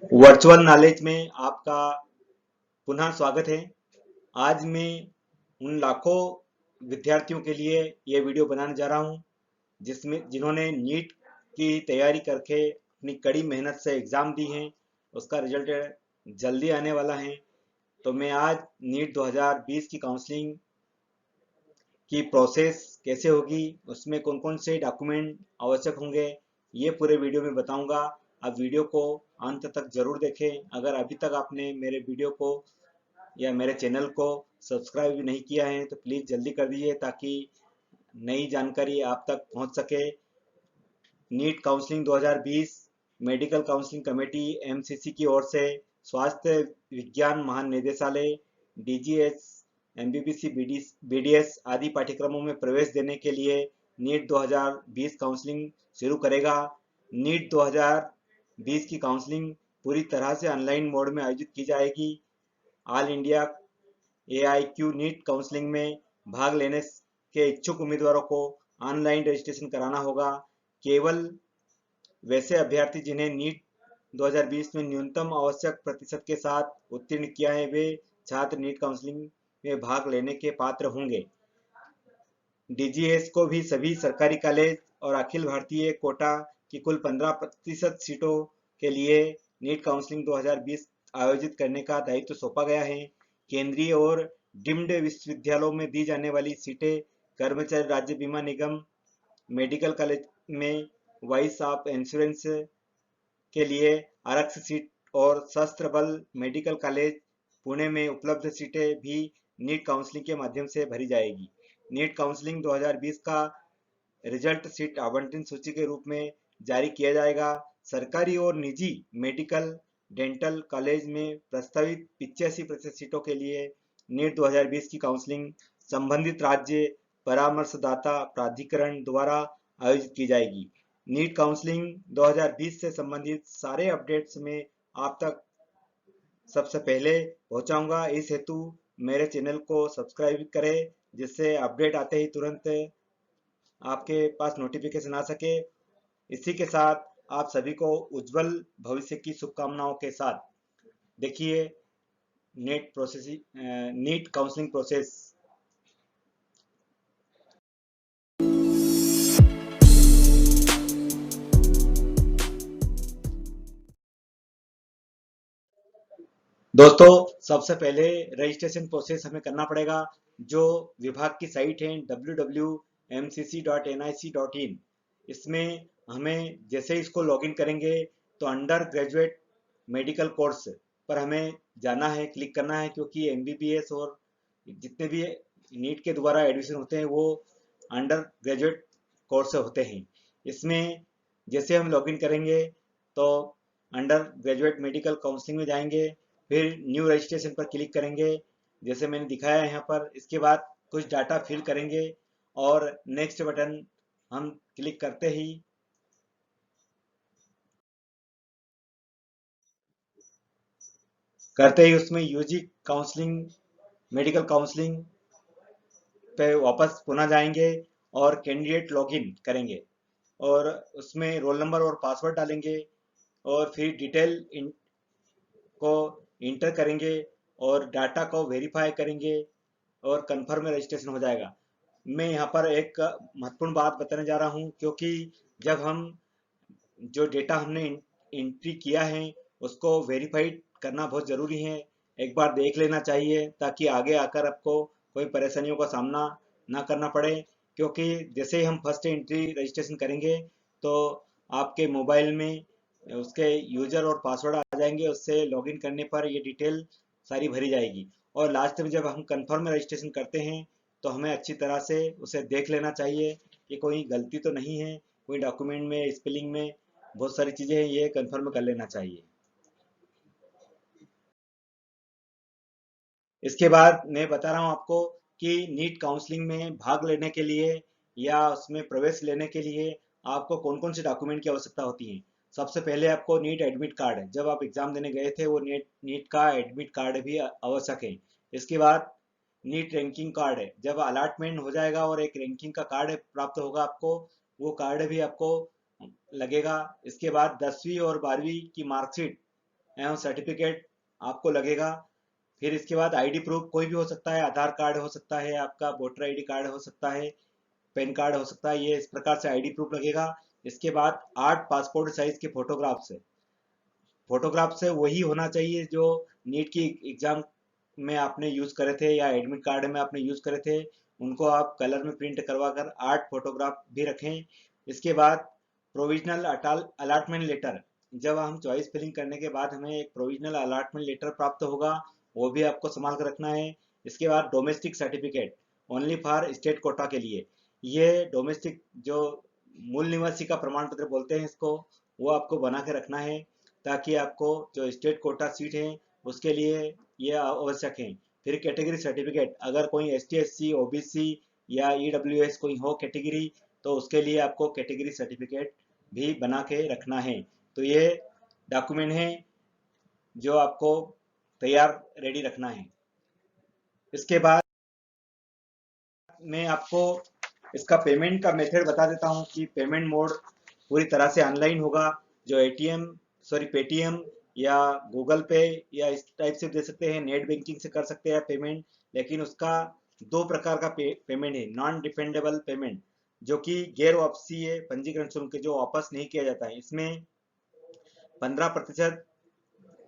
Virtual knowledge में आपका पुनः स्वागत है। आज मैं उन लाखों विद्यार्थियों के लिए ये वीडियो बनाने जा रहा हूँ जिसमें जिन्होंने नीट की तैयारी करके अपनी कड़ी मेहनत से एग्ज़ाम दी हैं। उसका रिजल्ट जल्दी आने वाला है। तो मैं आज नीट 2020 की काउंसलिंग की प्रोसेस कैसे होगी, उसमें कौन कौन से डॉक्यूमेंट आवश्यक होंगे, ये पूरे वीडियो में बताऊंगा। आप वीडियो को अंत तक जरूर देखें। अगर अभी तक आपने मेरे वीडियो को या मेरे चैनल को सब्सक्राइब नहीं किया है तो प्लीज़ जल्दी कर दीजिए ताकि नई जानकारी आप तक पहुंच सके। NEET counselling 2020 medical counselling committee MCC की ओर से स्वास्थ्य विज्ञान महानिदेशालय डीजीएच एमबीबीसी बीडीएस आदि पाठ्यक्रमों में प्रवेश देने के लिए नीट 2020 काउंसलिंग शुरू करेगा। नीट 2020 की काउंसलिंग पूरी तरह से ऑनलाइन मोड में आयोजित की जाएगी। ऑल इंडिया एआईक्यू नीट काउंसलिंग में भाग लेने के इच्छुक उम्मीदवारों को ऑनलाइन रजिस्ट्रेशन कराना होगा। केवल वैसे अभ्यर्थी जिन्हें नीट 2020 में न्यूनतम आवश्यक प्रतिशत के साथ उत्तीर्ण किया है वे छात्र नीट काउंसलिंग में भाग लेने के पात्र होंगे। डीजीएस को भी सभी सरकारी कॉलेज और अखिल भारतीय कोटा की कुल 15% सीटों के लिए नीट काउंसलिंग 2020 आयोजित करने का दायित्व सौंपा गया है। केंद्रीय और डीम्ड विश्वविद्यालयों में दी जाने वाली सीटें कर्मचारी राज्य बीमा निगम मेडिकल कॉलेज में वॉइस ऑफ इंश्योरेंस के लिए आरक्षित सीट और सशस्त्र बल मेडिकल कॉलेज पुणे में उपलब्ध सीटें भी नीट काउंसलिंग के माध्यम से भरी जाएगी। नीट काउंसलिंग 2020 का रिजल्ट सीट आवंटन सूची के रूप में जारी किया जाएगा। सरकारी और निजी मेडिकल डेंटल कॉलेज में प्रस्तावित 85% सीटों के लिए नीट 2020 की काउंसलिंग संबंधित राज्य परामर्शदाता प्राधिकरण द्वारा आयोजित की जाएगी। नीट काउंसलिंग 2020 से संबंधित सारे अपडेट्स में आप तक सबसे पहले पहुंचाऊंगा। इस हेतु मेरे चैनल को सब्सक्राइब करें जिससे अपडेट आते ही तुरंत आपके पास नोटिफिकेशन आ सके। इसी के साथ आप सभी को उज्जवल भविष्य की शुभकामनाओं के साथ देखिए नीट काउंसलिंग प्रोसेस। दोस्तों, सबसे पहले रजिस्ट्रेशन प्रोसेस हमें करना पड़ेगा। जो विभाग की साइट है www.mcc.nic.in, इसमें हमें जैसे इसको लॉगिन करेंगे तो अंडर ग्रेजुएट मेडिकल कोर्स पर हमें जाना है, क्लिक करना है, क्योंकि एमबीबीएस और जितने भी नीट के द्वारा एडमिशन होते हैं वो अंडर ग्रेजुएट कोर्स होते हैं। इसमें जैसे हम लॉगिन करेंगे तो अंडर ग्रेजुएट मेडिकल काउंसलिंग में जाएंगे, फिर न्यू रजिस्ट्रेशन पर क्लिक करेंगे जैसे मैंने दिखाया है यहाँ पर। इसके बाद कुछ डाटा फिल करेंगे और नेक्स्ट बटन हम क्लिक करते ही उसमें यूजी काउंसलिंग मेडिकल काउंसलिंग पे वापस पुनः जाएंगे और कैंडिडेट लॉगिन करेंगे और उसमें रोल नंबर और पासवर्ड डालेंगे और फिर को इंटर करेंगे और डाटा को वेरीफाई करेंगे और कंफर्म रजिस्ट्रेशन हो जाएगा। मैं यहाँ पर एक महत्वपूर्ण बात बताने जा रहा हूँ, क्योंकि जब हम जो डेटा हमने एंट्री किया है उसको वेरीफाइड करना बहुत ज़रूरी है। एक बार देख लेना चाहिए ताकि आगे आकर आपको कोई परेशानियों का सामना ना करना पड़े। क्योंकि जैसे ही हम फर्स्ट एंट्री रजिस्ट्रेशन करेंगे तो आपके मोबाइल में उसके यूज़र और पासवर्ड आ जाएंगे। उससे लॉगिन करने पर ये डिटेल सारी भरी जाएगी और लास्ट में जब हम कंफर्म रजिस्ट्रेशन करते हैं तो हमें अच्छी तरह से उसे देख लेना चाहिए कि कोई गलती तो नहीं है, कोई डॉक्यूमेंट में स्पेलिंग में बहुत सारी चीज़ें हैं, ये कंफर्म कर लेना चाहिए। इसके बाद मैं बता रहा हूँ आपको कि नीट काउंसलिंग में भाग लेने के लिए या उसमें प्रवेश लेने के लिए आपको कौन कौन से डॉक्यूमेंट की आवश्यकता होती है। सबसे पहले आपको नीट एडमिट कार्ड, जब आप एग्जाम देने गए थे वो नीट नीट का एडमिट कार्ड भी आवश्यक है। इसके बाद नीट रैंकिंग कार्ड है, जब अलॉटमेंट हो जाएगा और एक रैंकिंग का कार्ड प्राप्त होगा आपको, वो कार्ड भी आपको लगेगा। इसके बाद 10वीं और 12वीं की मार्कशीट एवं सर्टिफिकेट आपको लगेगा। फिर इसके बाद आईडी प्रूफ कोई भी हो सकता है, आधार कार्ड हो सकता है, आपका वोटर आईडी कार्ड हो सकता है, पैन कार्ड हो सकता है, ये इस प्रकार से आईडी प्रूफ लगेगा। इसके बाद 8 पासपोर्ट साइज के फोटोग्राफ से वही होना चाहिए जो नीट की एग्जाम में आपने यूज करे थे या एडमिट कार्ड में आपने यूज करे थे, उनको आप कलर में प्रिंट करवा कर 8 फोटोग्राफ भी रखें। इसके बाद प्रोविजनल अलॉटमेंट लेटर, जब हम चॉइस फिलिंग करने के बाद हमें एक प्रोविजनल अलॉटमेंट लेटर प्राप्त होगा, वो भी आपको संभाल कर रखना है। इसके बाद domestic certificate only for state quota के लिए, ये डोमेस्टिक जो मूल निवासी का प्रमाण पत्र बोलते हैं इसको, वो आपको बना के रखना है, ताकि आपको जो स्टेट कोटा सीट है उसके लिए ये आवश्यक है। फिर कैटेगरी सर्टिफिकेट, अगर कोई ST SC OBC या EWS कोई हो कैटेगरी, तो उसके लिए आपको कैटेगरी सर्टिफिकेट भी बना के रखना है। तो ये डॉक्यूमेंट है जो आपको तैयार रेडी रखना है। इसके बाद मैं आपको इसका पेमेंट का मेथड बता देता हूँ कि पेमेंट मोड पूरी तरह से ऑनलाइन होगा। जो पेटीएम या गूगल पे या इस टाइप से दे सकते हैं, नेट बैंकिंग से कर सकते हैं पेमेंट, लेकिन उसका दो प्रकार का पेमेंट है। नॉन रिफंडेबल पेमेंट, जो कि गैर वापसी है पंजीकरण शुल्क, जो वापस नहीं किया जाता है। इसमें 15%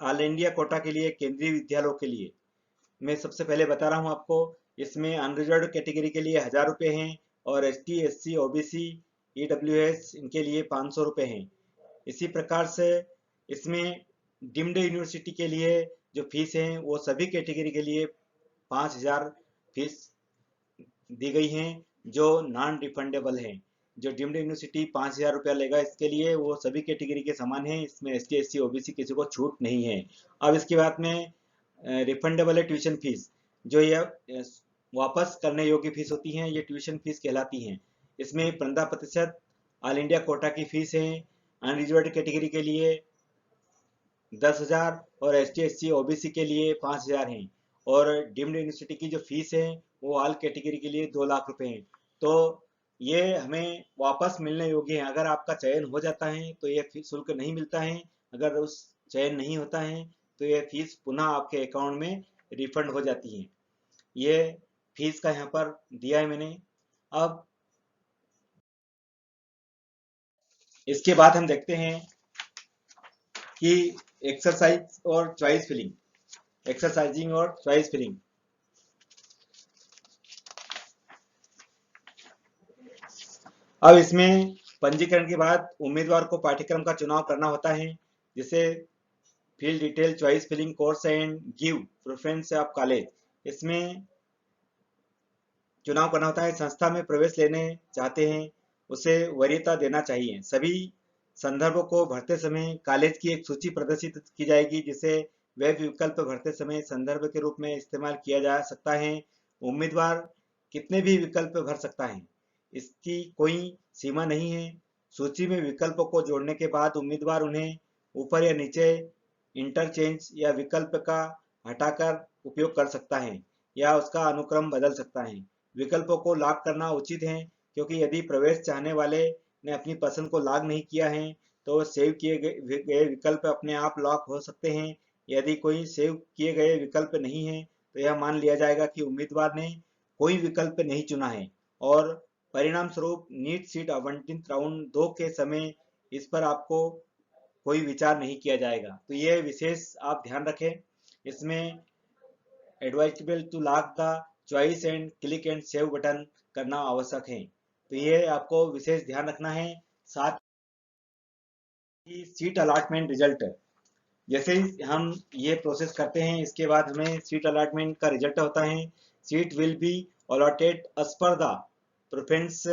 ऑल इंडिया कोटा के लिए, केंद्रीय विद्यालयों के लिए मैं सबसे पहले बता रहा हूँ आपको। इसमें अनरिजर्व कैटेगरी के लिए 1000 रुपये हैं, और ST SC OBC EWS इनके लिए 500 रुपये हैं। इसी प्रकार से इसमें डिम्ड यूनिवर्सिटी के लिए जो फीस है वो सभी कैटेगरी के लिए 5000 फीस दी गई हैं, जो नॉन रिफंडेबल है। जो डिम्ड यूनिवर्सिटी 5000 रुपया लेगा इसके लिए, वो सभी कैटेगरी के समान है, इसमें ST SC OBC किसी को छूट नहीं है। अब इसके बाद में रिफंडेबल है ट्यूशन फीस, जो यह वापस करने योग्य फीस होती हैं, ये ट्यूशन फीस कहलाती हैं। इसमें 15% ऑल इंडिया कोटा की फीस है, अनरिजर्व्ड कैटेगरी के लिए 10,000 और ST SC OBC के लिए 5,000 हैं। और डीम्ड यूनिवर्सिटी की जो फीस है वो ऑल कैटेगरी के लिए 2 लाख रुपए हैं। तो ये हमें वापस मिलने योग्य है। अगर आपका चयन हो जाता है तो ये शुल्क नहीं मिलता है, अगर उस चयन नहीं होता है तो ये फीस पुनः आपके अकाउंट में रिफंड हो जाती है। ये फीस का यहाँ पर दिया है मैंने। अब इसके बाद हम देखते हैं कि एक्सरसाइजिंग और चॉइस फिलिंग। अब इसमें पंजीकरण के बाद उम्मीदवार को पाठ्यक्रम का चुनाव करना होता है, जिसे fill detail choice filling course and give preference of college, इसमें चुनाव करना होता है। संस्था में प्रवेश लेने चाहते हैं उसे वरीयता देना चाहिए। सभी संदर्भों को भरते समय कॉलेज की एक सूची प्रदर्शित की जाएगी, जिसे वेब विकल्प भरते समय संदर्भ के रूप में इस्तेमाल किया जा सकता है। उम्मीदवार कितने भी विकल्प भर सकता है, इसकी कोई सीमा नहीं है। सूची में विकल्पों को जोड़ने के बाद उम्मीदवार उन्हें ऊपर या नीचे इंटरचेंज या विकल्प का हटाकर उपयोग कर सकता है, या उसका अनुक्रम बदल सकता है। विकल्पों को लॉक करना उचित है, क्योंकि यदि प्रवेश चाहने वाले ने अपनी पसंद को लॉक नहीं किया है तो सेव किए गए विकल्प अपने आप लॉक हो सकते हैं। यदि कोई सेव किए गए विकल्प नहीं है तो यह मान लिया जाएगा कि उम्मीदवार ने कोई विकल्प नहीं चुना है, और परिणाम स्वरूप नीट सीट आवंटित राउंड 2 के समय इस पर आपको कोई विचार नहीं किया जाएगा। तो ये विशेष आप ध्यान रखें। इसमें advisable to lock the choice and click and save button करना आवश्यक है। तो ये आपको विशेष ध्यान रखना है। साथ ही सीट अलॉटमेंट रिजल्ट, जैसे ही हम ये प्रोसेस करते हैं इसके बाद हमें सीट अलॉटमेंट का रिजल्ट होता है। Seat will be allotted as per the preference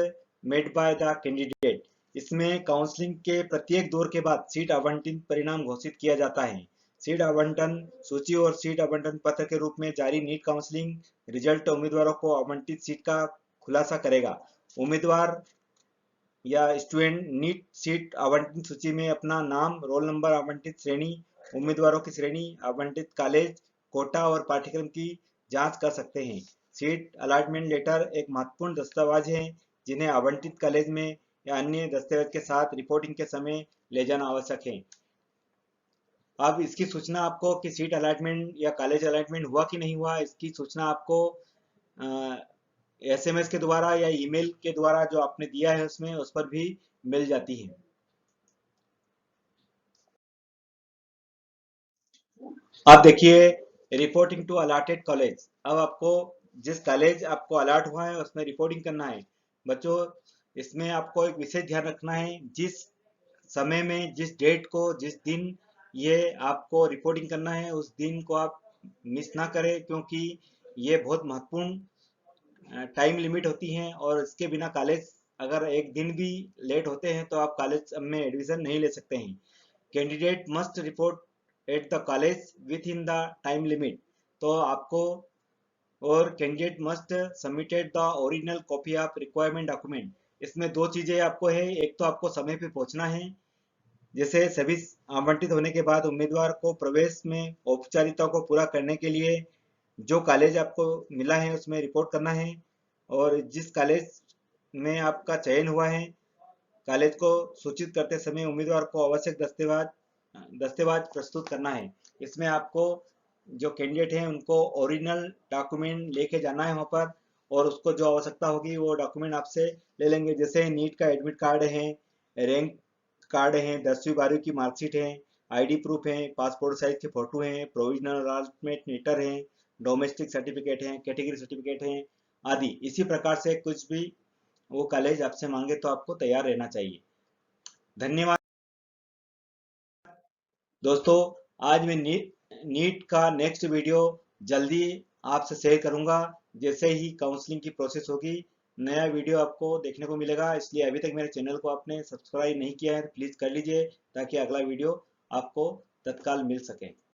made by the candidate. इसमें काउंसलिंग के प्रत्येक दौर के बाद सीट आवंटन परिणाम घोषित किया जाता है। सीट आवंटन सूची और सीट आवंटन पत्र के रूप में जारी नीट काउंसलिंग रिजल्ट उम्मीदवारों को आवंटित सीट का खुलासा करेगा। उम्मीदवार या स्टूडेंट नीट सीट आवंटित सूची में अपना नाम, रोल नंबर, आवंटित श्रेणी, उम्मीदवारों की श्रेणी, आवंटित कॉलेज, कोटा और पाठ्यक्रम की जांच कर सकते हैं। सीट अलॉटमेंट लेटर एक महत्वपूर्ण दस्तावेज है, जिन्हें आवंटित कॉलेज में या अन्य दस्तावेज के साथ रिपोर्टिंग के समय ले जाना आवश्यक है। अब इसकी सूचना आपको कि सीट अलॉटमेंट या कॉलेज अलॉटमेंट हुआ कि नहीं हुआ, इसकी सूचना आपको एसएमएस के द्वारा या ईमेल के द्वारा जो आपने दिया है उसमें उस पर भी मिल जाती है। अब देखिए, रिपोर्टिंग टू अलॉटेड कॉलेज। अब आपको जिस कॉलेज आपको अलॉट हुआ है उसमें रिपोर्टिंग करना है। बच्चों, इसमें आपको एक विशेष ध्यान रखना है, जिस समय में, जिस डेट को, जिस दिन ये आपको रिपोर्टिंग करना है उस दिन को आप मिस ना करें, क्योंकि ये बहुत महत्वपूर्ण टाइम लिमिट होती हैं और इसके बिना कॉलेज अगर एक दिन भी लेट होते हैं तो आप कॉलेज में एडमिशन नहीं ले सकते हैं। Candidate must report at the college with in the time limit. तो आपको, और candidate must submitted the original copy of requirement document. इसमें दो चीजें आपको है, एक तो आपको समय पे पहुंचना है, जैसे सभी आवंटित होने के बाद उम्मीदवार को प्रवेश में औपचारिकता को पूरा करने के लिए जो कॉलेज आपको मिला है उसमें रिपोर्ट करना है, और जिस कॉलेज में आपका चयन हुआ है कॉलेज को सूचित करते समय उम्मीदवार को आवश्यक दस्तावेज दस्तावेज प्रस्तुत करना है। इसमें आपको जो कैंडिडेट हैं उनको ओरिजिनल डॉक्यूमेंट लेके जाना है वहाँ पर, और उसको जो आवश्यकता होगी वो डॉक्यूमेंट आपसे ले लेंगे, जैसे नीट का एडमिट कार्ड है, रैंक कार्ड है, 10वीं 12वीं की मार्कशीट है, आईडी प्रूफ है, पासपोर्ट साइज की फोटो है, प्रोविजनल अलॉटमेंट लेटर है, डोमेस्टिक सर्टिफिकेट है, कैटेगरी सर्टिफिकेट है आदि। इसी प्रकार से कुछ भी वो कॉलेज आपसे मांगे तो आपको तैयार रहना चाहिए। धन्यवाद दोस्तों। आज मैं नीट का नेक्स्ट वीडियो जल्दी आपसे शेयर करूंगा। जैसे ही काउंसलिंग की प्रोसेस होगी नया वीडियो आपको देखने को मिलेगा, इसलिए अभी तक मेरे चैनल को आपने सब्सक्राइब नहीं किया है तो प्लीज़ कर लीजिए, ताकि अगला वीडियो आपको तत्काल मिल सके।